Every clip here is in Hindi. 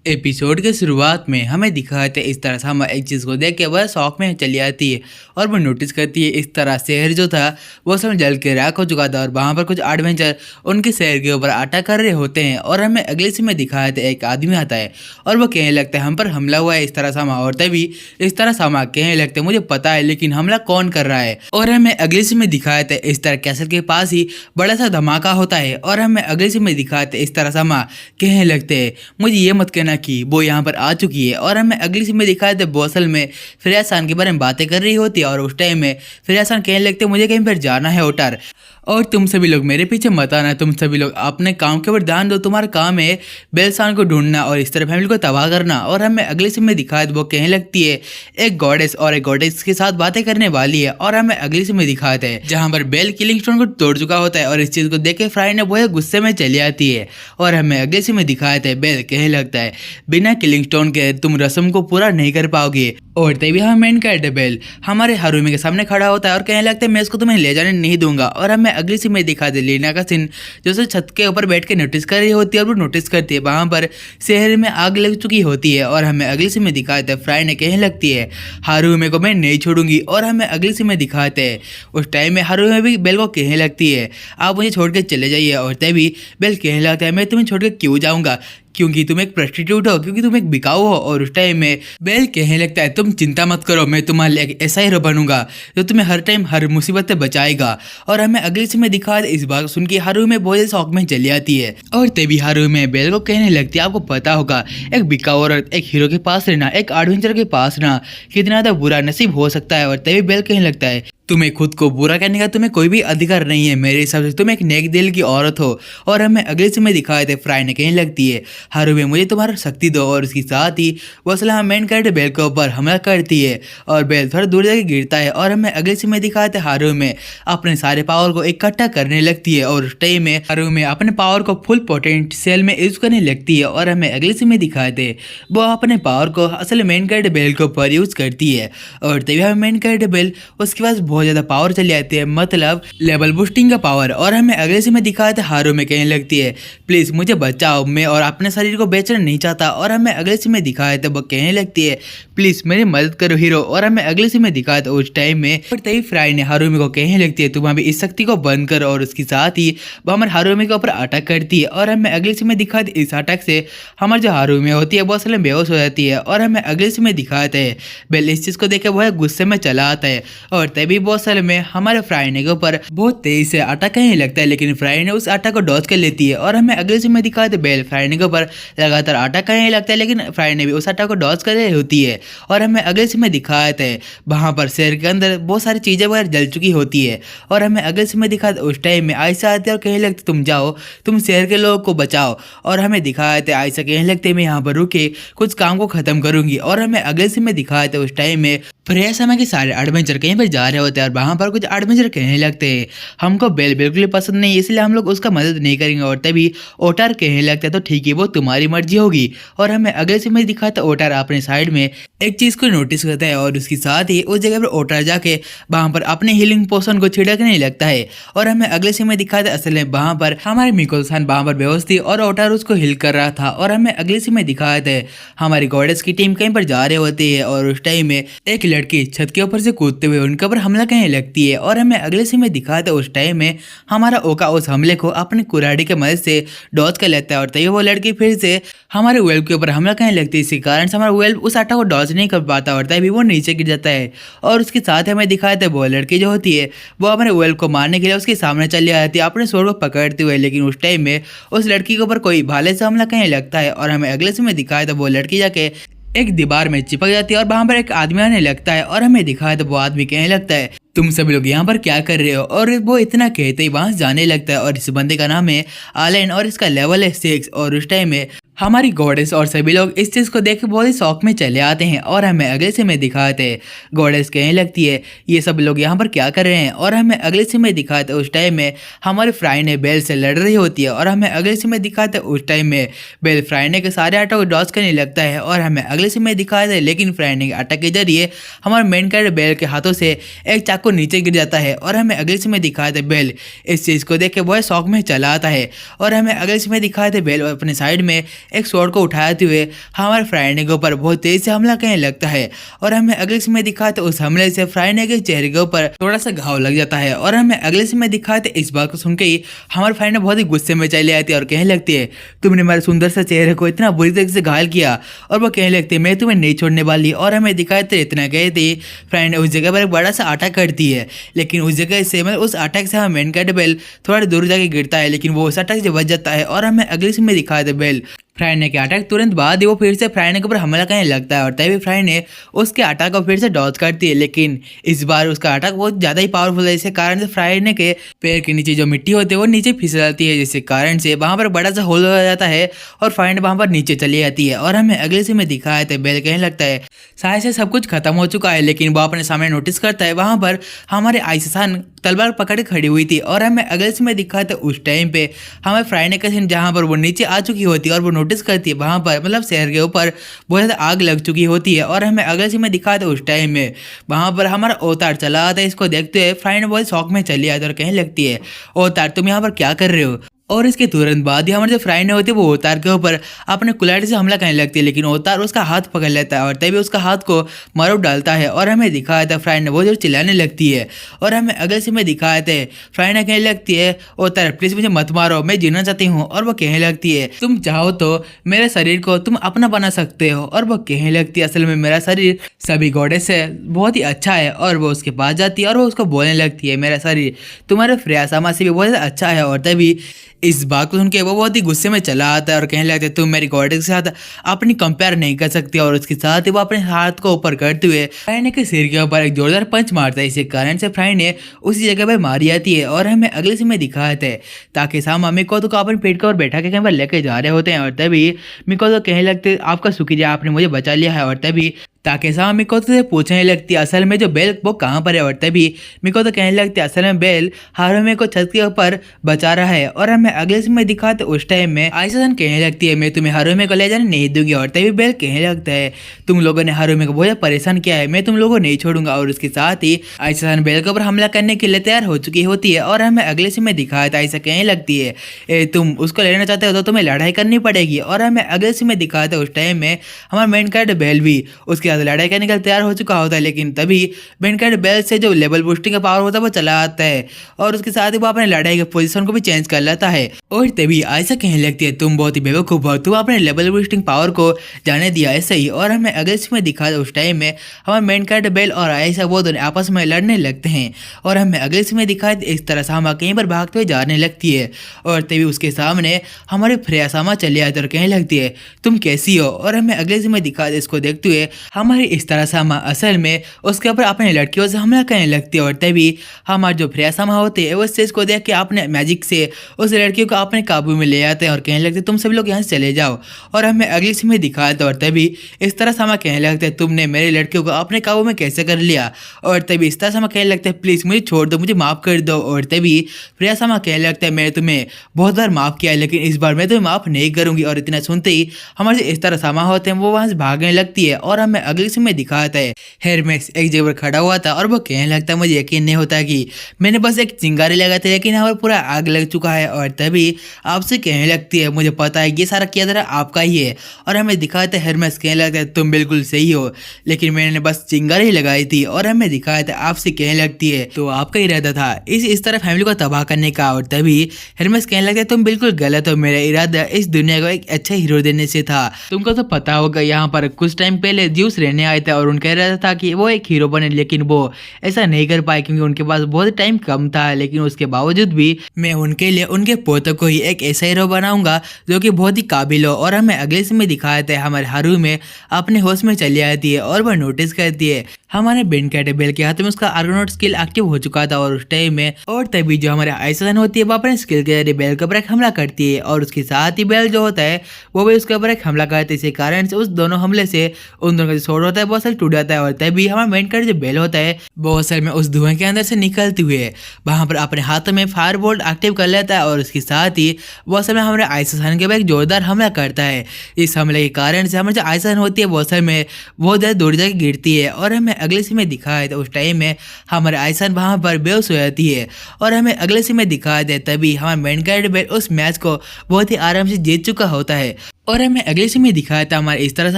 एपिसोड के शुरुआत में हमें दिखाया था इस तरह से हम एक चीज़ को देख के वह शौक में चली आती है और वो नोटिस करती है इस तरह शहर जो था वो सब जल के राख हो चुका था और वहाँ पर कुछ एडवेंचर उनके शहर के ऊपर अटैक कर रहे होते हैं। और हमें अगले सीन में दिखाया था एक आदमी आता है और वो कहने लगता है हम पर हमला हुआ है इस तरह से हम औरतें भी इस तरह से हम कहने लगते हैं मुझे पता है लेकिन हमला कौन कर रहा है। और हमें अगले सीन में दिखाया था इस तरह कैसल के पास ही बड़ा सा धमाका होता है और हमें अगले सीन में दिखाया था इस तरह से हम कहने लगते हैं मुझे ये मत कहना कि वो यहाँ पर आ चुकी है। और हमें अगली सीन में दिखाया था बोसल में फिराज खान के बारे में बातें कर रही होती है और उस टाइम में फिराज खान कहने लगते मुझे कहीं पर जाना है ओटार और तुम सभी लोग मेरे पीछे मत आना, तुम सभी लोग अपने काम के ऊपर ध्यान दो, तुम्हारा काम है बेलसान को ढूंढना और इस तरह फैमिली को तबाह करना। और हमें अगले सीन में दिखाया वो कहने लगती है एक गॉडेस और एक गॉडेस के साथ बातें करने वाली है। और हमें अगले सीन में दिखाते हैं जहाँ पर बेल किलिंग स्टोन को तोड़ चुका होता है और इस चीज़ को देख के फ्राई ने वो गुस्से में चली आती है। और हमें अगले सीन में दिखाते हैं बेल कहने लगता है बिना किलिंग स्टोन के तुम रस्म को पूरा नहीं कर पाओगे। और तभी हम मेन कैरेक्टर बेल हमारे हारूमी के सामने खड़ा होता है और कहने लगता है मैं इसको तुम्हें ले जाने नहीं दूंगा। और हमें अगली सीन में दिखा दे लीना का सीन जो से छत के ऊपर बैठ के नोटिस कर रही होती है और वो नोटिस करती है वहां पर शहर में आग लग चुकी होती है। और हमें अगली सीन में दिखाते हैं फ्राई ने कहने लगती है हारूमी को मैं नहीं छोड़ूंगी। और हमें अगली सीन में दिखाते हैं उस टाइम में हारूमी भी बेल को कहने लगती है आप मुझे छोड़ के चले जाइए। और तभी बेल कहने लगता है मैं तुम्हें छोड़ के क्यों जाऊंगा क्योंकि तुम एक प्रोस्टिट्यूट हो, क्योंकि तुम एक बिकाऊ हो। और उस टाइम में बेल कहने लगता है तुम चिंता मत करो मैं तुम्हारे लिए एक ऐसा हीरो बनूंगा जो तुम्हें हर टाइम हर मुसीबत से बचाएगा। और हमें अगले सीन में दिखा इस बात सुन के हारू में बहुत शौक में चली आती है। और तभी हारू में बेल को कहने लगती है आपको पता होगा एक बिकाऊ औरत एक हीरो के पास रहना, एक एडवेंचर के पास रहना कितना ज़्यादा बुरा नसीब हो सकता है। और तभी बेल कहने लगता है तुम्हें खुद को बुरा कहने का तुम्हें कोई भी अधिकार नहीं है, मेरे हिसाब से तुम एक नेक दिल की औरत हो। और हमें अगले सीन में दिखाए थे फ्राई ने कहने लगती है हारूमी मुझे तुम्हारा शक्ति दो। और उसके साथ ही वो असला मेन कैरेक्टर बेल के ऊपर हमला करती है और बेल थोड़ा दूर जाके गिरता है। और हमें अगले सीन में दिखाए थे हारूमी अपने सारे पावर को इकट्ठा करने लगती है और उस टाइम में हारूमी अपने पावर को फुल पोटेंशियल में यूज करने लगती है। और हमें अगले सीन में दिखाए थे वो अपने पावर को असल मेन कैरेक्टर बेल के ऊपर यूज करती है। और तभी हमें मेन कैरेक्टर बेल उसके पास बहुत ज्यादा पावर चली आती है, मतलब लेवल बूस्टिंग का पावर। और हमें अगले से में दिखाया था हारूमी कहने लगती है प्लीज मुझे बचाओ मैं और अपने शरीर को बेचना नहीं चाहता। और हमें अगले से में दिखाया था वो कहने लगती है प्लीज मेरी मदद करो हीरो। और हमें अगले से में दिखाया था उस टाइम में और तभी फ्राई ने हारूमी को कहने लगती है तुम अभी इस शक्ति को बंद करो। और उसके साथ ही वो हमारे हारूमी के ऊपर अटैक करती है। और हमें अगले से में दिखाया था इस अटैक से हमारी जो हारूमी होती है वो असल में बेहोश हो जाती है। और हमें अगले से में दिखाते हैं बेल इस चीज को देख के वो गुस्से में चला आता है और तभी वो असल में हमारे फ्राइने के ऊपर बहुत तेजी से अटैक करने लगता है लेकिन फ्राइने उस अटैक को डॉज कर लेती है। और हमें अगले सीन में दिखाते बेल फ्राइने के ऊपर लगातार अटैक करने लगता है लेकिन फ्राइने भी उस अटैक को डॉज कर रही होती है। और हमें अगले सीन में दिखाते हैं वहाँ पर शहर के अंदर बहुत सारी चीजें वगैरह जल चुकी होती है। और हमें अगले सीन में दिखाते उस टाइम में आयशा आती है और कहने लगते तुम जाओ तुम शहर के लोगों को बचाओ। और हमें दिखाते आयशा कहने लगते मैं यहाँ पर रुके कुछ काम को खत्म करूंगी। और हमें अगले सीन में दिखाते उस टाइम में फ्रेश समय के सारे एडवेंचर कहीं पर जा रहे होते हैं और वहाँ पर कुछ एडवेंचर कहने लगते हैं हमको बेल बिल्कुल पसंद नहीं इसलिए हम लोग उसका मदद नहीं करेंगे। और तभी ओटार कहने लगता है तो ठीक है वो तुम्हारी मर्जी होगी। और हमें अगले से में दिखाता ओटार अपने साइड में एक चीज को नोटिस करता है और उसके साथ ही उस जगह पर ओटार जाके वहाँ पर अपने हीलिंग पोशन को छिड़कने लगता है। और हमें अगले से में दिखाता है असल में वहाँ पर हमारे मिकोल-सान वहाँ पर बेहोश थी और ओटार उसको हिल कर रहा था। और हमें अगले से में दिखाता है हमारी गॉडेस की टीम कहीं पर जा रहे होते हैं और उस टाइम में एक लड़की छत के ऊपर से कूदते हुए उनके ऊपर हमला करने लगती है। और हमें अगले सीन में दिखाते उस टाइम में हमारा ओका उस हमले को अपने कुराड़ी के मदद से डॉज कर लेता है। और तभी वो लड़की फिर से हमारे वेल्व के ऊपर हमला करने लगती है, इसी कारण से हमारा वेल्व उस अटैक को डॉज नहीं कर पाता और तभी वो नीचे गिर जाता है। और उसके साथ हमें दिखाते वो लड़की जो होती है वो हमारे वेल्व को मारने के लिए उसके सामने चली आती है अपने स्वord को पकड़ते हुए। लेकिन उस टाइम में उस लड़की के ऊपर कोई भाले से हमला करने लगता है और हमें अगले सीन में दिखाया था वो लड़की जाके एक दीवार में चिपक जाती है और वहां पर एक आदमी आने लगता है। और हमें दिखाया तो वो आदमी कहने लगता है तुम सभी लोग यहाँ पर क्या कर रहे हो। और वो इतना कहते ही वहां से जाने लगता है। और इस बंदे का नाम है आलन और इसका लेवल है 6। और उस टाइम में हमारी गॉडेस और सभी लोग इस चीज़ को देख के बहुत ही शौक में चले आते हैं। और हमें अगले से में दिखाते हैं गॉडेस कहने लगती है ये सब लोग यहाँ पर क्या कर रहे हैं। और हमें अगले से में दिखाते उस टाइम में हमारे फ्राइने बेल से लड़ रही होती है। और हमें अगले से में दिखाते उस टाइम में बेल फ्राइने के सारे अटैक को डॉज करने लगता है। और हमें अगले से में दिखाते लेकिन फ्राइने के अटैक के जरिए हमारे मेन कैरेक्टर बेल के हाथों से एक चाकू नीचे गिर जाता है। और हमें अगले से में दिखाते बेल इस चीज़ को देख के बहुत शौक में चला आता है। और हमें अगले से में दिखाते बेल अपने साइड में एक स्वॉर्ड को उठाते हुए हमारे फ्राइडे के ऊपर बहुत तेज से हमला करने लगता है। और हमें अगले सीन में दिखाते उस हमले से फ्राइडे के चेहरे के ऊपर थोड़ा सा घाव लग जाता है। और हमें अगले सीन में दिखाते इस बात को सुन के ही हमारे फ्राइडे बहुत ही गुस्से में चली आती है और कहने लगती है तुमने हमारे सुंदर सा चेहरे को इतना बुरी तरीके से घायल किया। और वो कहने लगती है मैं तुम्हें नहीं छोड़ने वाली। और हमें दिखाते इतना गए थे फ्राइडे उस जगह पर एक बड़ा सा अटैक करती है, लेकिन उस जगह से मतलब उस अटैक से हमें मेन बेल थोड़ा दूर जाके गिरता है, लेकिन वो उस अटैक से बच जाता है। और हमें अगले सीन में दिखाते बेल फ्राइडे के अटैक तुरंत बाद ही वो फिर से फ्राइडे के ऊपर हमला करने लगता है और तभी फ्राइडे उसके अटैक को फिर से डॉज करती है, लेकिन इस बार उसका अटैक बहुत ज़्यादा ही पावरफुल है। इसके कारण से फ्राइडे के पैर के नीचे जो मिट्टी होती है वो नीचे फिसल जाती है, जिसके कारण से वहाँ पर बड़ा सा होल हो जाता है और फ्राइडे वहाँ पर नीचे चली जाती है। और हमें अगले से में दिखाया था बेल कहने लगता है शायद से सब कुछ खत्म हो चुका है, लेकिन वो अपने सामने नोटिस करता है वहाँ पर हमारे आयसान तलवार पकड़ के खड़ी हुई थी। और हमें अगले से में दिखाया था उस टाइम पे हमें फ्राइडे का सीन जहाँ पर वो नीचे आ चुकी होती है और वो नोटिस करती है वहाँ पर मतलब शहर के ऊपर बहुत ज़्यादा आग लग चुकी होती है। और हमें अगले से में दिखाया था उस टाइम में वहाँ पर हमारा अवतार चला आता है। इसको देखते हुए फ्राइडे बहुत शौक में चली आती है और कहने लगती है अवतार तुम यहाँ पर क्या कर रहे हो। और इसके तुरंत बाद ही हमारे जो फ्राइडे होती है वो अवतार के ऊपर अपने कुल्हाड़ी से हमला करने लगती है, लेकिन अवतार उसका हाथ पकड़ लेता है और तभी उसका हाथ को मारो डालता है। और हमें दिखाया था फ्राइडे वो जो चिल्लाने लगती है। और हमें अगले से में दिखाया था फ्राइडे कहने लगती है अवतार प्लीज मुझे मत मारो, मैं जीना चाहती हूँ। और वो कहने लगती है तुम चाहो तो मेरे शरीर को तुम अपना बना सकते हो। और वो कहने लगती है असल में मेरा शरीर सभी गॉडेस से बहुत ही अच्छा है। और वो उसके पास जाती है और वो उसको बोलने लगती है मेरा शरीर तुम्हारे फ्रेयासामा से भी बहुत ज़्यादा अच्छा है। और तभी इस बात को सुन के वो बहुत ही गुस्से में चला आता है और कहने लगता है तुम मेरी गॉडेस के साथ अपनी कंपेयर नहीं कर सकती। और उसके साथ ही वो अपने हाथ को ऊपर करते हुए फ्राइडे के सिर के ऊपर एक जोरदार पंच मारता है। इसी कारण से फ्राइडे उसी जगह पर मारी जाती है। और हमें अगले से में दिखाते हैं ताकि सामा मिको तो अपने पेट के ऊपर बैठा के कहीं पर लेके जा रहे होते हैं। और तभी मिको तो कहने लगते आपका शुक्रिया आपने मुझे बचा लिया है। और तभी ताकेसामा मिकोतो से पूछने लगती है असल में जो बेल वो कहाँ पर है। और तभी मिकोतो कहने लगती है असल में बेल हारुमे को छत के ऊपर बचा रहा है। और हमें अगले समय दिखाते उस टाइम में आयसान कहने लगती है मैं तुम्हें हारुमे को ले जाने नहीं दूंगी। और तभी बेल कहने लगता है तुम लोगों ने हारुमे को बहुत परेशान किया है, मैं तुम लोगों को नहीं छोड़ूंगा। और उसके साथ ही आयसान बेल के ऊपर हमला करने के लिए तैयार हो चुकी होती है। और हमें अगले समय दिखाता ऐसा कहने लगती है तुम उसको लेना चाहते हो तो तुम्हें लड़ाई करनी पड़ेगी। और हमें अगले समय दिखाता उस टाइम में हमारा मेन कैरेक्टर बेल भी उसके लड़ाई करने का तैयार हो चुका होता है, लेकिन तभी बेनकाइट बेल से जो लेवल बूस्टिंग का पावर होता है वो चला आता है। और उसके साथ ही वो अपने लड़ाई के पोजीशन को भी चेंज कर लेता है। और तभी ऐसा कहने लगती है तुम बहुत ही बेवकूफ हो, तुम अपने लेवल बूस्टिंग पावर को जाने दिया ऐसे ही। और हमें अगले में दिखा उस टाइम में हमारे मेन कैरेक्टर बेल और आयशा वो दोनों आपस में लड़ने लगते हैं। और हमें अगले में दिखाई इस तरह से हम कहीं पर भागते हुए जाने लगती है। और तभी उसके सामने हमारी फ्रेया सामा चली आती है और कहने लगती है तुम कैसी हो। और हमें अगले में दिखा इसको देखते हुए हमारी इस तरह सामा असल में उसके ऊपर अपने लड़कियों से हमला करने लगती है। और तभी हमारे जो फ्रेया सामा होते हैं वो स्टेज को देख के अपने मैजिक से उस लड़कियों को अपने काबू में ले आते हैं और कहने लगते तुम सभी लोग यहाँ से चले जाओ। और हमें अगली सीन में दिखाते और तभी इस तरह सामा कहने लगते हैं तुमने मेरी लड़कियों को अपने काबू में कैसे कर लिया। और तभी इस तरह सामा कहने लगते हैं प्लीज़ मुझे छोड़ दो, मुझे माफ़ कर दो। और तभी फ्रेया सामा कहने लगता है मैं तुम्हें बहुत बार माफ़ किया है लेकिन इस बार मैं तुम्हें माफ़ नहीं करूँगी। और इतना सुनते ही हमारे इस तरह सामा होते हैं वो वहाँ से भागने लगती है। और हमें अगली सीन में दिखाता है हेरमेस एक जगह पर खड़ा हुआ था और वो कहने लगता है मुझे यकीन नहीं होता कि मैंने बस एक चिंगारी लगाई थी लेकिन यहाँ पर पूरा आग लग चुका है। और तभी आपसे कहने लगती है मुझे पता है ये सारा किया जरा आपका ही है। और हमें दिखाता है हेरमेस कहने लगता है तुम बिल्कुल सही हो लेकिन मैंने बस चिंगारी लगाई थी। और हमें दिखाया था आपसे कहने लगती है तो आपका इरादा था इस तरह फैमिली को तबाह करने का। और तभी हेरमेस कहने लगता है तुम बिल्कुल गलत हो, मेरा इरादा इस दुनिया को एक अच्छा हीरो देने से था। तुमको तो पता होगा यहाँ पर कुछ टाइम पहले ज्यूस रहने आए थे और उनका इरादा था कि वो एक हीरो बने लेकिन वो ऐसा नहीं कर पाए क्योंकि उनके पास बहुत टाइम कम था। लेकिन उसके बावजूद भी मैं उनके लिए उनके पोतों को ही एक ऐसा हीरो बनाऊंगा जो कि बहुत ही काबिल हो। और हमें अगले समय दिखाते हैं हमारे हारू में अपने होश में चली आती है और वह नोटिस करती है हमारे बेनकाइट बेल के हाथ में उसका आर्गोनॉट स्किल एक्टिव हो चुका था। और उस टाइम में और तभी जो हमारे आयसान होती है वो अपने स्किल के जरिए बेल के ऊपर एक हमला करती है। और उसके साथ ही बेल जो होता है वो भी उसके ऊपर एक हमला करती है। इसी कारण से उस दोनों हमले से उन दोनों का जो सोड होता है बहुत सारे टूट जाता है। और तभी हमारा बेनकाइट जो बेल होता है वो असल में उस धुएं के अंदर से निकलते हुए वहां पर अपने हाथों में फायर बोल्ट एक्टिव कर लेता है। और उसके साथ ही वो असल में हमारे आयसान के ऊपर एक जोरदार हमला करता है। इस हमले के कारण से हमारी जो आयसान होती है वो असल में बहुत ज़्यादा दूर जाकर गिरती है। और हमें अगले समय दिखाया था उस टाइम में हमारे आयसान वहां पर बेहोश हो जाती है। और हमें अगले समय दिखाया था तभी हमारा मेन कैरेक्टर उस मैच को बहुत ही आराम से जीत चुका होता है। और हमें अगले सीन में दिखाया था हमारे इस तरह से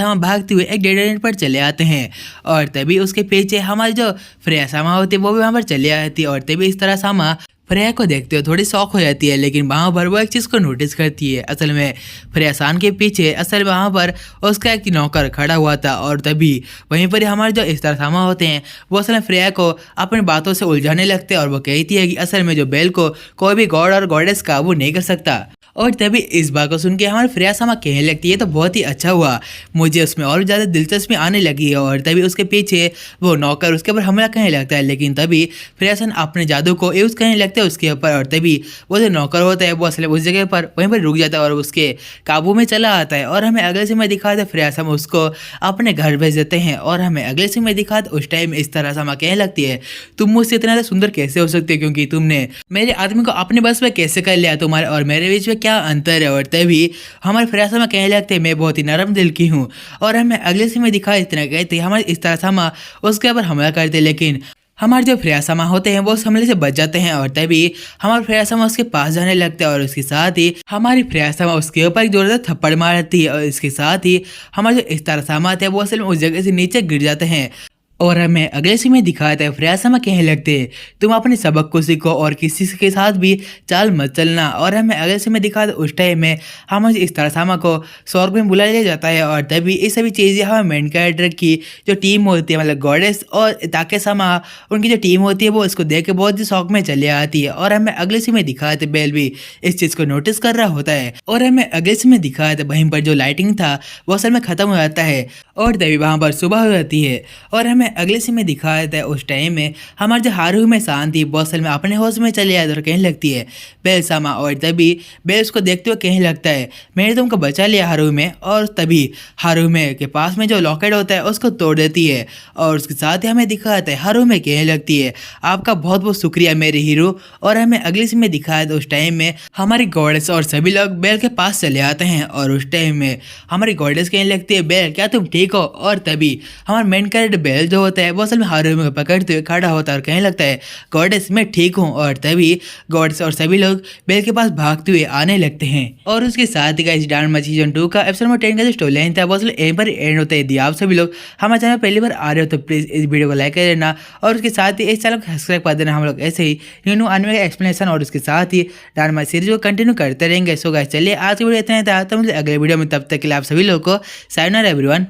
हम भागते हुए एक डेड एंड पर चले आते हैं और तभी उसके पीछे हमारी जो फ्रेया सामा होती है वो भी वहाँ पर चले आती है और तभी इस तरह सामा फ्रेया को देखते हो थोड़ी शौक हो जाती है, लेकिन वहाँ पर वो एक चीज़ को नोटिस करती है। असल में फ्रेया सान के पीछे असल में वहाँ पर उसका एक नौकर खड़ा हुआ था और तभी वहीं पर ही हमारे जो इस तरह सामा होते हैं वो असल में फ्रेया को अपनी बातों से उलझाने लगते हैं और वो कहती है कि असल में जो बेल को कोई भी गॉड और गॉडेस काबू नहीं कर सकता। और तभी इस बात को सुन के हमारे फ्रेया सामा कहने लगती है तो बहुत ही अच्छा हुआ, मुझे उसमें और ज़्यादा दिलचस्पी आने लगी है। और तभी उसके पीछे वो नौकर उसके ऊपर हमला करने लगता है, लेकिन तभी फ्रेया सन अपने जादू को यूज़ करने लगता है उसके ऊपर और तभी वो जो नौकर होता है वो असल उस जगह पर वहीं पर रुक जाता है और उसके काबू में चला आता है। और हमें अगले सीन में दिखाते फ्रेया सामा उसको अपने घर भेज देते हैं और हमें अगले सीन में दिखाते उस टाइम इस तरह सामा कहने लगती है तुम मुझसे इतना ज़्यादा सुंदर कैसे हो सकते हो, क्योंकि तुमने मेरे आदमी को अपने बस में कैसे कर लिया, तुम्हारे और मेरे बीच में क्या अंतर है। और तभी हमारे फ्रेया सामा कहने लगते हैं मैं बहुत ही नरम दिल की हूँ। और हमें अगले सीन में दिखाया इतना कहते हमारे इस तरह सामा उसके ऊपर हमला करते, लेकिन हमारे जो फ्रेया सामा होते हैं वो उस हमले से बच जाते हैं और तभी हमारे फ्रेया सामा उसके पास जाने लगते हैं और उसके साथ ही हमारी फ्रेया सामा उसके ऊपर एक जोरदार थप्पड़ मारती है और इसके साथ ही हमारे जो इस तरह सामा थे वो असल में उस जगह से नीचे गिर जाते हैं। और हमें अगले सीन में दिखाया था फ्रेया सामा कहने लगते हैं तुम अपने सबक को सीखो और किसी के साथ भी चाल मत चलना। और हमें अगले सीन में दिखाया था उस टाइम में हमें इस तरह सामा को स्वर्ग में बुला लिया जाता है और तभी ये सभी चीज़ें हमें मेन कैरेक्टर की जो टीम होती है मतलब गॉडेस और ताके सामा उनकी जो टीम होती है वो इसको देख के बहुत ही शौक में चले आती है। और हमें अगले सीन में दिखाया था बेल भी इस चीज़ को नोटिस कर रहा होता है और हमें अगले सीन में दिखाया था वहीं पर जो लाइटिंग था वो असल में ख़त्म हो जाता है और तभी वहाँ पर सुबह हो जाती है। और हमें अगले सीन में दिखाया था उस टाइम में हमारे जो हारू में शांति वो असल में अपने होश में चले आती और कहने लगती है बेल सामा। और तभी बेल उसको देखते हुए कहने लगता है मैंने तुमको बचा लिया हारू में। और तभी हारू में के पास में जो लॉकेट होता है उसको तोड़ देती है और उसके साथ ही हमें दिखाता है हारू में कहने लगती है आपका बहुत बहुत शुक्रिया मेरे हीरो। और हमें अगले सीन में दिखाया था उस टाइम में हमारी गॉडेस और सभी लोग बेल के पास चले आते हैं और उस टाइम में हमारी गॉडेस कहने लगती है बेल क्या तुम ठीक हो। और तभी हमारा मेन कैरेक्टर बेल जो होता है वो असल में हारू में पकड़ते हुए खड़ा होता है और कहने लगता है गॉडेस मैं ठीक हूँ। और तभी गॉडेस और सभी लोग बेल के पास भागते हुए आने लगते हैं और उसके साथ ही गाइस डायनामाइट सीजन 2 का एपिसोड नंबर 10 का जो स्टोरी लाइन था वो असल यहीं पर एंड होता है। यदि आप सभी लोग हमारे चैनल पहली बार आ रहे हो तो प्लीज़ इस वीडियो को लाइक कर देना और उसके साथ ही इस चैनल को सब्सक्राइब कर देना। हम लोग ऐसे ही न्यू आने वाले एक्सप्लेनेशन और उसके साथ ही डायनामाइट सीरीज को कंटिन्यू करते रहेंगे। सो गाइस चलिए आज की वीडियो इतना ही था, तो मिलते अगले वीडियो में, तब तक के लिए आप सभी लोगों को सायोनारा एवरीवन।